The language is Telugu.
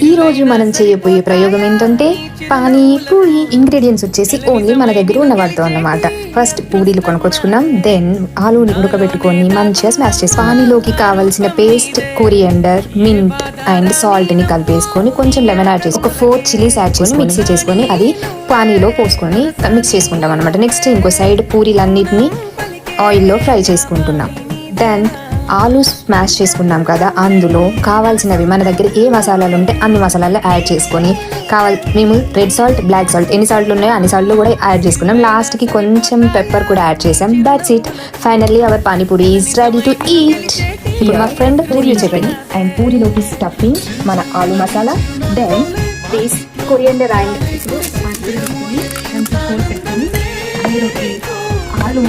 ఈ రోజు మనం చేయబోయే ప్రయోగం ఏంటంటే పానీపూరి. ఇంగ్రీడియంట్స్ వచ్చేసి ఓన్లీ మన దగ్గర ఉన్న వాటితో అన్నమాట. ఫస్ట్ పూరీలు కొనుక్కొచ్చుకున్నాం, దెన్ ఆలూని ఉడకబెట్టుకొని మంచిగా స్మాష్ చేసి పానీలోకి కావాల్సిన paste, coriander, mint and salt ని కలిపేసుకొని కొంచెం లెమన్ యాడ్ చేసి ఒక 4 చిల్లీస్ యాడ్ చేసుకొని మిక్సీ చేసుకొని అది పానీలో పోసుకొని మిక్స్ చేసుకుంటాం అనమాట. నెక్స్ట్ ఇంకో సైడ్ పూరీలన్నిటిని ఆయిల్లో ఫ్రై చేసుకుంటున్నాం. దెన్ ఆలు స్మాష్ చేసుకున్నాం కదా, అందులో కావాల్సినవి మన దగ్గర ఏ మసాలాలు ఉంటే అన్ని మసాలాలు యాడ్ చేసుకొని మేము రెడ్ సాల్ట్, బ్లాక్ సాల్ట్ ఎన్ని సాల్ట్లు ఉన్నాయో అన్ని సాల్ట్లు కూడా యాడ్ చేసుకున్నాం. లాస్ట్కి కొంచెం పెప్పర్ కూడా యాడ్ చేసాం. That's it. Finally hour panipuri is ready to eat. ఇప్పుడు మా ఫ్రెండ్ పూరి చెప్పండి. అండ్ పూరిలోకి స్టఫింగ్ మన aloo masala, then paste, coriander and ఆలు